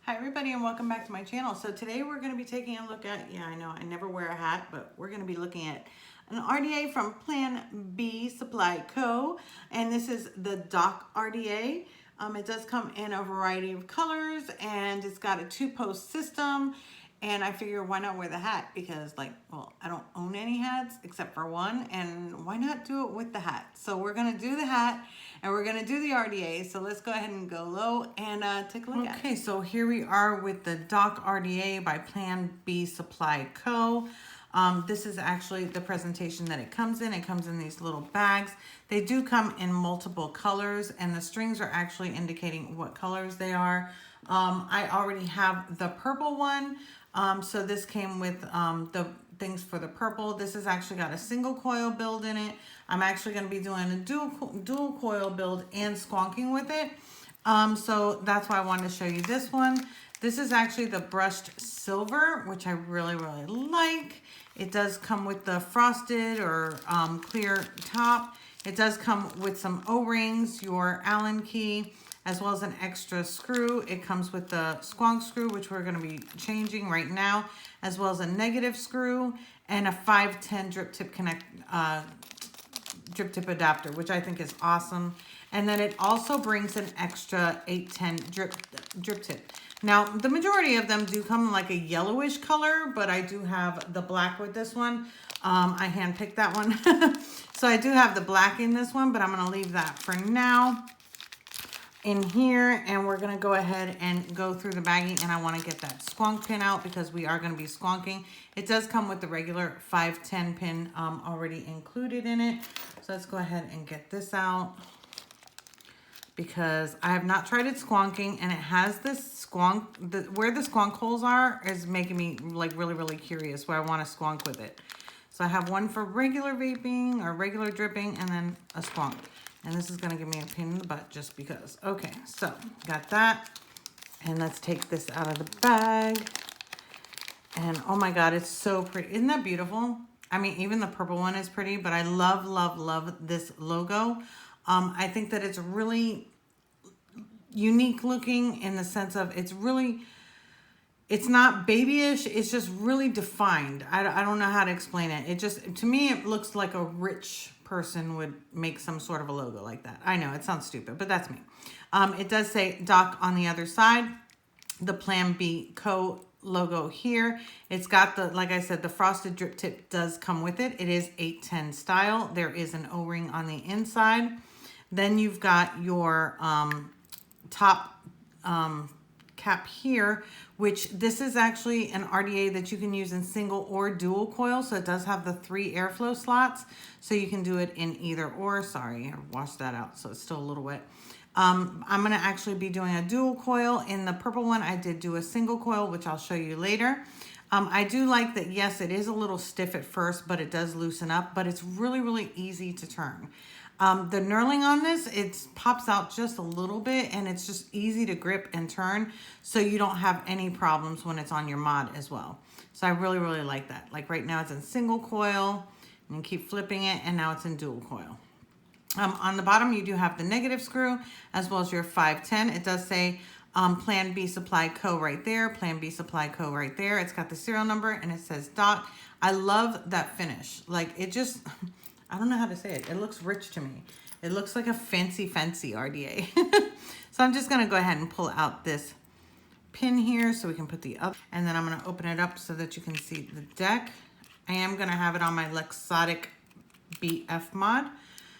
Hi everybody and welcome back to my channel. So today we're going to be taking a look at, I know I never wear a hat, but we're going to be looking at an RDA from Plan B Supply Co. And this is the Dock RDA. It does come in a variety of colors and it's got a 2-post system. And I figure why not wear the hat, because I don't own any hats except for one, and why not do it with the hat? So we're going to do the hat and we're going to do the RDA. So let's go ahead and go low and take a look at it. Okay, so here we are with the Dock RDA by Plan B Supply Co. This is actually the presentation that it comes in. It comes in these little bags. They do come in multiple colors, and the strings are actually indicating what colors they are. I already have the purple one. So this came with the things for the purple. This has actually got a single coil build in it. I'm actually going to be doing a dual coil build and squonking with it. So that's why I wanted to show you this one. This is actually the brushed silver, which I really like. It does come with the frosted or clear top. It does come with some O-rings, your Allen key, as well as an extra screw. It comes with the squonk screw, which we're going to be changing right now, as well as a negative screw and a 510 drip tip adapter, which I think is awesome. And then it also brings an extra 810 drip tip. Now, the majority of them do come like a yellowish color, but I do have the black with this one. I handpicked that one. So I do have the black in this one, but I'm going to leave that for now in here, and we're going to go ahead and go through the bagging, and I want to get that squonk pin out because we are going to be squonking. It does come with the regular 510 pin already included in it. So let's go ahead and get this out, because I have not tried it squonking, and it has this squonk, where the squonk holes are is making me like really curious where I want to squonk with it. So I have one for regular vaping or regular dripping, and then a squonk. And this is going to give me a pain in the butt just because. Okay, so got that. And let's take this out of the bag. And oh my God, it's so pretty. Isn't that beautiful? I mean, even the purple one is pretty, but I love this logo. I think that it's really unique looking in the sense of it's not babyish. It's just really defined. I don't know how to explain it. It just, to me, it looks like a rich person would make some sort of a logo like that. I know it sounds stupid, but that's me. It does say Dock on the other side, the Plan B Co logo here. It's got the, like I said, the frosted drip tip does come with it. It is 810 style. There is an O-ring on the inside. Then you've got your top cap here, which this is actually an RDA that you can use in single or dual coil. So it does have the 3 airflow slots. So you can do it in either or. Sorry, I washed that out, so it's still a little wet. I'm going to actually be doing a dual coil. In the purple one, I did do a single coil, which I'll show you later. I do like that, yes, it is a little stiff at first, but it does loosen up, but it's really easy to turn. The knurling on this, it pops out just a little bit, and it's just easy to grip and turn, so you don't have any problems when it's on your mod as well. So I really like that. Like right now it's in single coil, and keep flipping it, and now it's in dual coil. On the bottom, you do have the negative screw as well as your 510. It does say Plan B Supply Co. right there, Plan B Supply Co. right there. It's got the serial number, and it says Dock. I love that finish. Like, it just, I don't know how to say it. It looks rich to me. It looks like a fancy RDA. So I'm just going to go ahead and pull out this pin here so we can put the up. And then I'm going to open it up so that you can see the deck. I am going to have it on my Lexotic BF mod.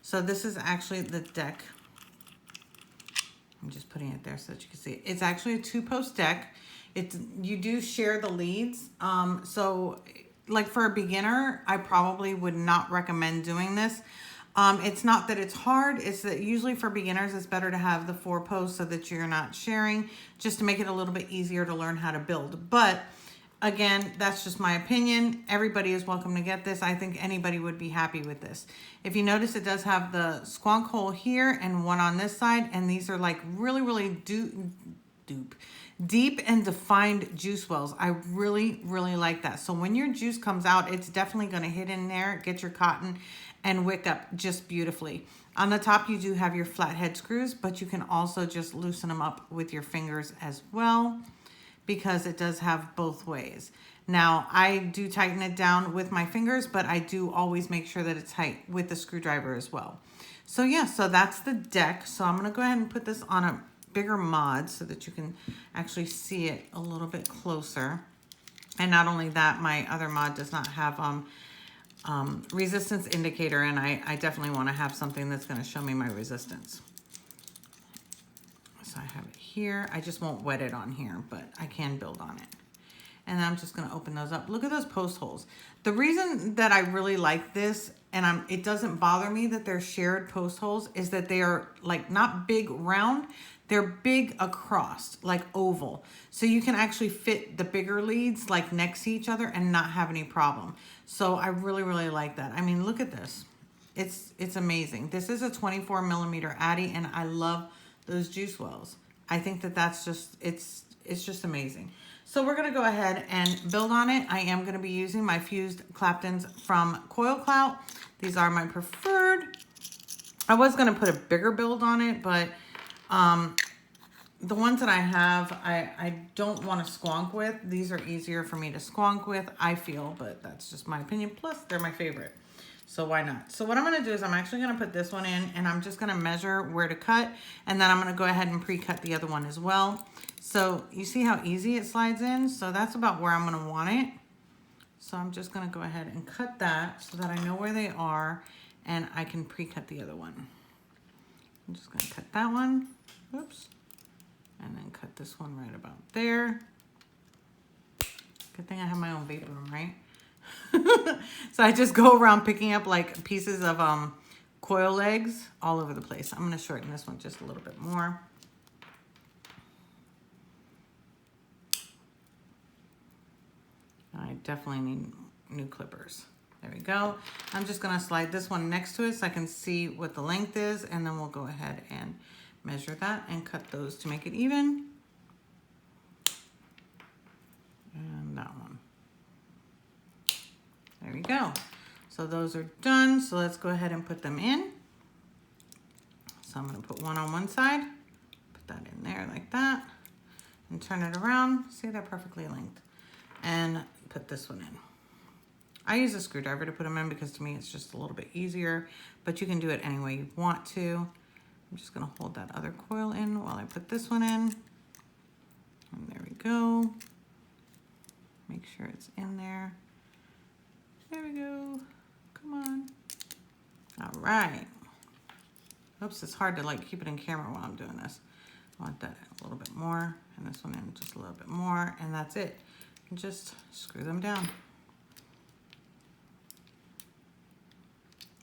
So this is actually the deck. I'm just putting it there so that you can see it. It's actually a 2-post deck. You do share the leads. So like for a beginner, I probably would not recommend doing this. It's not that it's hard. It's that usually for beginners, it's better to have the 4 posts so that you're not sharing, just to make it a little bit easier to learn how to build. But again, that's just my opinion. Everybody is welcome to get this. I think anybody would be happy with this. If you notice, it does have the squonk hole here and one on this side. And these are like really deep and defined juice wells. I really like that. So when your juice comes out, it's definitely going to hit in there, get your cotton, and wick up just beautifully. On the top, you do have your flathead screws, but you can also just loosen them up with your fingers as well. because it does have both ways. Now, I do tighten it down with my fingers, but I do always make sure that it's tight with the screwdriver as well. So yeah, so that's the deck. So I'm gonna go ahead and put this on a bigger mod so that you can actually see it a little bit closer. And not only that, my other mod does not have resistance indicator, and I definitely want to have something that's going to show me my resistance. So I have it here. I just won't wet it on here, but I can build on it. And I'm just going to open those up. Look at those post holes. The reason that I really like this, and it doesn't bother me that they're shared post holes, is that they are like not big round, they're big across, like oval. So you can actually fit the bigger leads like next to each other and not have any problem. So I really, really like that. I mean, look at this. It's amazing. This is a 24 millimeter Addy, and I love those juice wells. I think that that's just, it's just amazing. So we're gonna go ahead and build on it. I am gonna be using my fused Claptons from Coil Clout. These are my preferred. I was gonna put a bigger build on it, but the ones that I have, I don't want to squonk with. These are easier for me to squonk with, I feel, but that's just my opinion. Plus, they're my favorite. So why not? So what I'm going to do is I'm actually going to put this one in, and I'm just going to measure where to cut, and then I'm going to go ahead and pre-cut the other one as well. So you see how easy it slides in? So that's about where I'm going to want it. So I'm just going to go ahead and cut that so that I know where they are, and I can pre-cut the other one. I'm just going to cut that one. Oops. And then cut this one right about there. Good thing I have my own vape room, right? So I just go around picking up like pieces of coil legs all over the place. I'm going to shorten this one just a little bit more. I definitely need new clippers. There we go. I'm just going to slide this one next to it so I can see what the length is, and then we'll go ahead and measure that and cut those to make it even. And that one. There we go. So those are done. So let's go ahead and put them in. So I'm going to put one on one side, put that in there like that, and turn it around. See, they're perfectly linked. And put this one in. I use a screwdriver to put them in because to me it's just a little bit easier, but you can do it any way you want to. I'm just going to hold that other coil in while I put this one in. And there we go. Make sure it's in there. There we go. Come on. All right. Oops, it's hard to like keep it in camera while I'm doing this. I want that a little bit more, and this one in just a little bit more, and that's it. And just screw them down.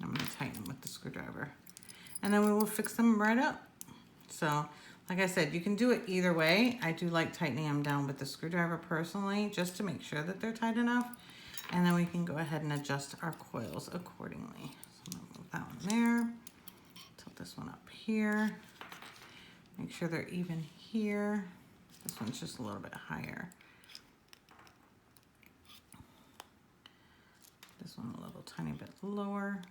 I'm going to tighten them with the screwdriver. And then we will fix them right up. So, like I said, you can do it either way. I do like tightening them down with the screwdriver personally, just to make sure that they're tight enough. And then we can go ahead and adjust our coils accordingly. So I'm going to move that one there. Tilt this one up here. Make sure they're even here. This one's just a little bit higher. This one a little tiny bit lower.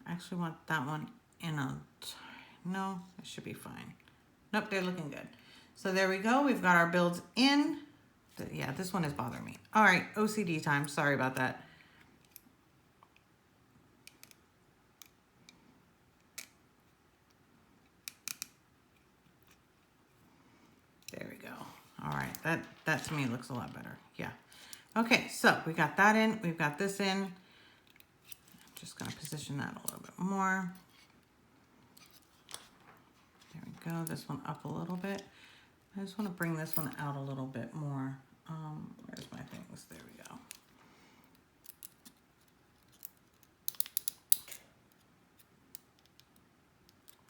I actually want that one in a, no, it should be fine. Nope, they're looking good. So there we go. We've got our builds in. Yeah, this one is bothering me. All right, OCD time. Sorry about that. There we go. All right, that to me looks a lot better. Yeah. Okay, so we got that in. We've got this in. I'm just going to position that a little bit more. There we go. This one up a little bit. I just want to bring this one out a little bit more. Where's my things? There we go.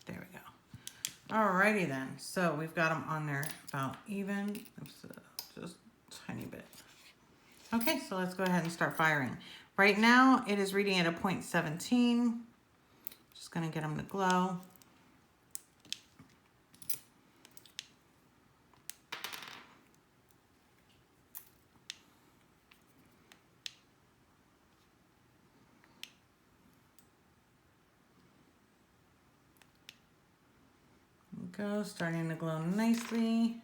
There we go. Alrighty then. So we've got them on there about even. Oops, just a tiny bit. Okay, so let's go ahead and start firing. Right now, it is reading at a 0.17. Just going to get them to glow. Go, starting to glow nicely.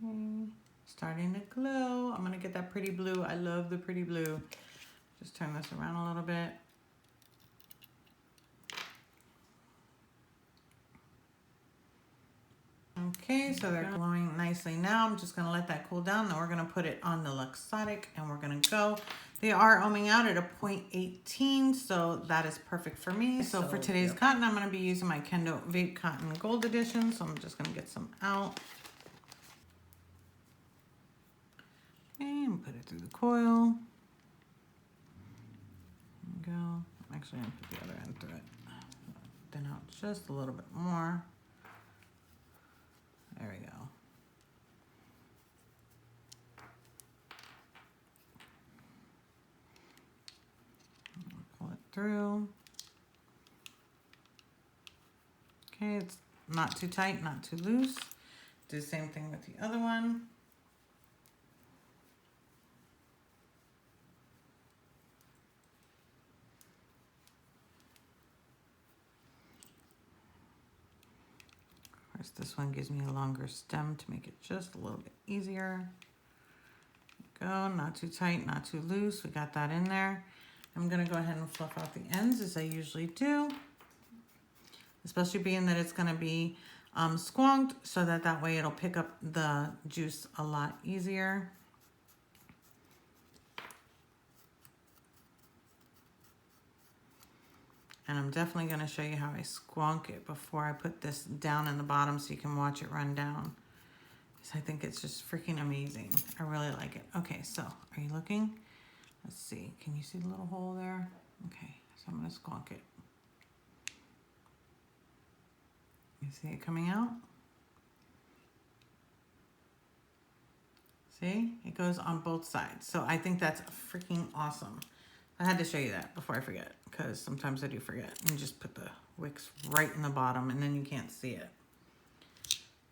Okay. Starting to glow. I'm gonna get that pretty blue. I love the pretty blue. Just turn this around a little bit. Okay, so they're glowing nicely now. I'm just gonna let that cool down. Then we're gonna put it on the Luxottic and we're gonna go. They are ohming out at a 0.18, so that is perfect for me. So for today's cotton, I'm gonna be using my Kendo Vape Cotton Gold Edition. So I'm just gonna get some out. And put it through the coil. There we go. I'm actually gonna put the other end through it. Thin out just a little bit more. There we go. Pull it through. Okay, it's not too tight, not too loose. Do the same thing with the other one. Of course, this one gives me a longer stem to make it just a little bit easier. Go, not too tight, not too loose. We got that in there. I'm gonna go ahead and fluff out the ends as I usually do, especially being that it's gonna be squonked, so that way it'll pick up the juice a lot easier. And I'm definitely gonna show you how I squonk it before I put this down in the bottom so you can watch it run down. I think it's just freaking amazing. I really like it. Okay, so are you looking? Let's see. Can you see the little hole there? Okay, so I'm gonna squonk it. You see it coming out? See? It goes on both sides. So I think that's freaking awesome. I had to show you that before I forget, because sometimes I do forget. And just put the wicks right in the bottom and then you can't see it.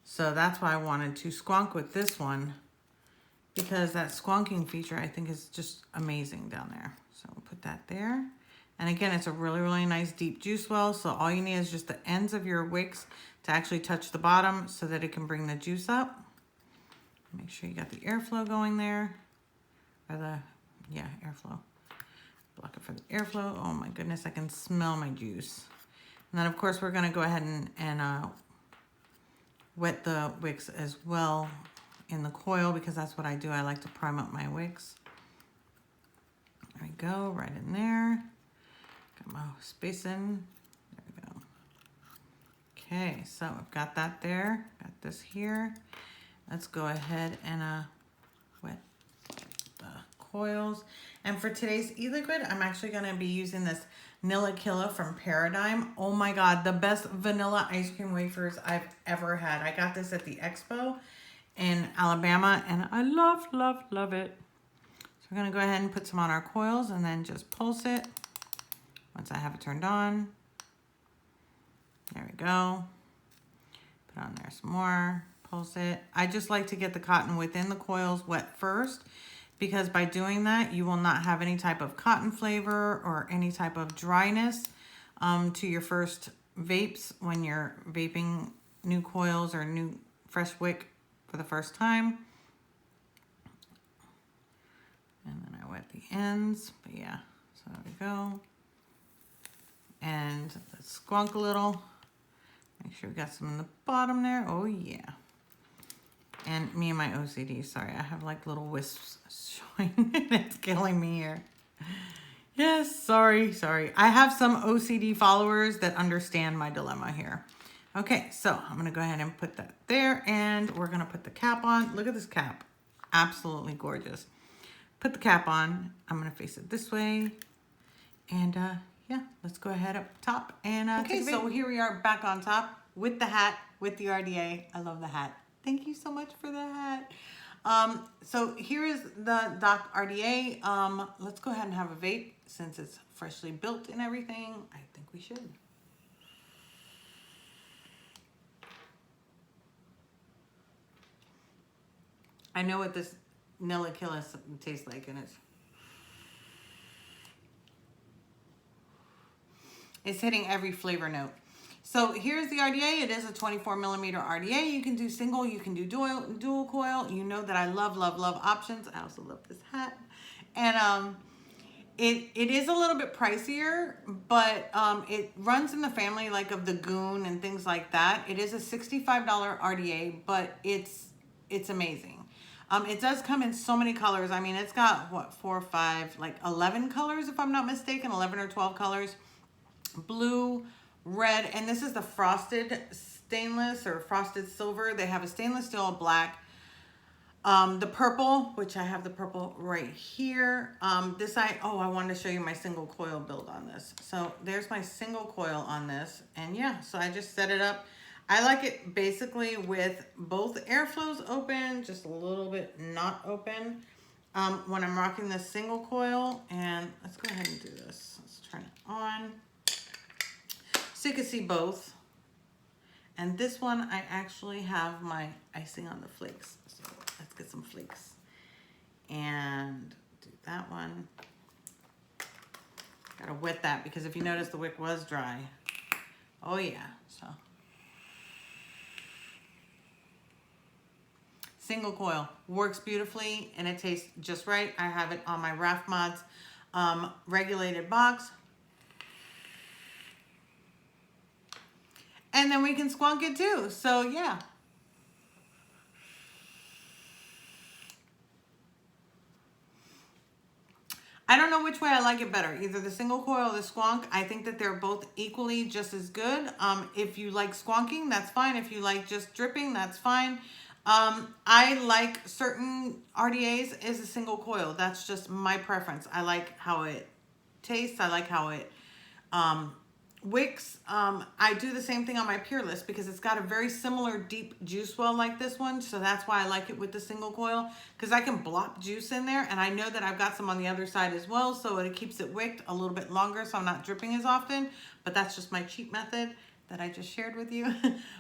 So that's why I wanted to squonk with this one, because that squonking feature I think is just amazing down there. So we'll put that there. And again, it's a really, really nice deep juice well. So all you need is just the ends of your wicks to actually touch the bottom so that it can bring the juice up. Make sure you got the airflow going there. Or the, yeah, airflow. Block it for the airflow. Oh my goodness, I can smell my juice. And then of course we're gonna go ahead and wet the wicks as well in the coil, because that's what I do. I like to prime up my wicks. There we go, right in there. Got my space in. There we go. Okay, so I've got that there. Got this here. Let's go ahead and wet the coils. And for today's e-liquid, I'm actually going to be using this Nilla from Paradigm. Oh my God, the best vanilla ice cream wafers I've ever had. I got this at the expo in Alabama and I love, love, love it. So we're going to go ahead and put some on our coils and then just pulse it once I have it turned on. There we go. Put on there some more, pulse it. I just like to get the cotton within the coils wet first, because by doing that, you will not have any type of cotton flavor or any type of dryness to your first vapes when you're vaping new coils or new fresh wick for the first time. And then I wet the ends, but yeah, so there we go. And let's squonk a little. Make sure we got some in the bottom there. Oh yeah. And me and my OCD, sorry, I have like little wisps showing. It's killing me here. Yes, sorry. I have some OCD followers that understand my dilemma here. Okay, so I'm gonna go ahead and put that there, and we're gonna put the cap on. Look at this cap, absolutely gorgeous. Put the cap on. I'm gonna face it this way, and yeah, let's go ahead up top and okay, so here we are back on top with the hat, with the RDA. I love the hat. Thank you so much for the hat. So here is the Doc RDA. Let's go ahead and have a vape since it's freshly built and everything. I think we should. I know what this Nilla tastes like, and it's hitting every flavor note. So here's the RDA. It is a 24 millimeter RDA. You can do single, you can do dual coil. You know that I love, love, love options. I also love this hat. And it is a little bit pricier, but it runs in the family like of the Goon and things like that. It is a $65 RDA, but it's amazing. It does come in so many colors. I mean, it's got what, 4 or 5, like 11 colors if I'm not mistaken, 11 or 12 colors. Blue, red, and this is the frosted stainless or frosted silver. They have a stainless steel, black. The purple, which I have the purple right here. I wanted to show you my single coil build on this. So there's my single coil on this. And yeah, so I just set it up. I like it basically with both airflows open, just a little bit not open. When I'm rocking this single coil, and let's go ahead and do this. Let's turn it on. So you can see both. And this one, I actually have my icing on the flakes. So let's get some flakes. And do that one. Gotta wet that because if you notice the wick was dry. Oh yeah, so. Single coil, works beautifully and it tastes just right. I have it on my Raft Mods regulated box. And then we can squonk it too. So yeah. I don't know which way I like it better. Either the single coil or the squonk. I think that they're both equally just as good. If you like squonking, that's fine. If you like just dripping, that's fine. I like certain RDAs as a single coil. That's just my preference. I like how it tastes. I like how it wicks. I do the same thing on my Peerless because it's got a very similar deep juice well like this one. So that's why I like it with the single coil, because I can blop juice in there, and I know that I've got some on the other side as well. So it keeps it wicked a little bit longer, so I'm not dripping as often. But that's just my cheap method that I just shared with you.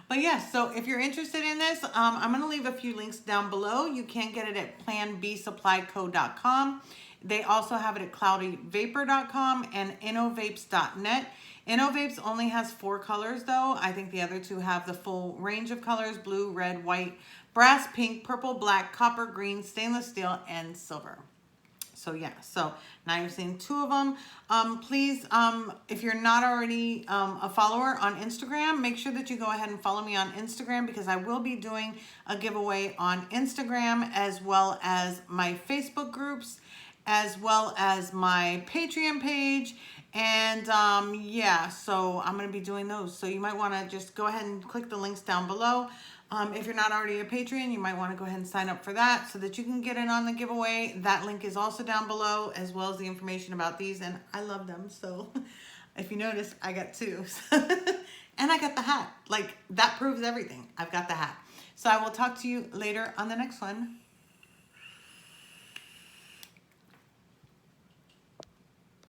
But yeah, so if you're interested in this, I'm going to leave a few links down below. You can get it at planbsupplyco.com. They also have it at cloudyvapor.com and innovapes.net. Innovapes only has 4 colors though. I think the other 2 have the full range of colors: blue, red, white, brass, pink, purple, black, copper, green, stainless steel, and silver. So yeah, so now you've seen 2 of them. Please, if you're not already a follower on Instagram, make sure that you go ahead and follow me on Instagram, because I will be doing a giveaway on Instagram, as well as my Facebook groups, as well as my Patreon page. And yeah, so I'm going to be doing those. So you might want to just go ahead and click the links down below. If you're not already a Patreon, you might want to go ahead and sign up for that so that you can get in on the giveaway. That link is also down below, as well as the information about these. And I love them. So if you notice, I got 2. And I got the hat. Like, that proves everything. I've got the hat. So I will talk to you later on the next one.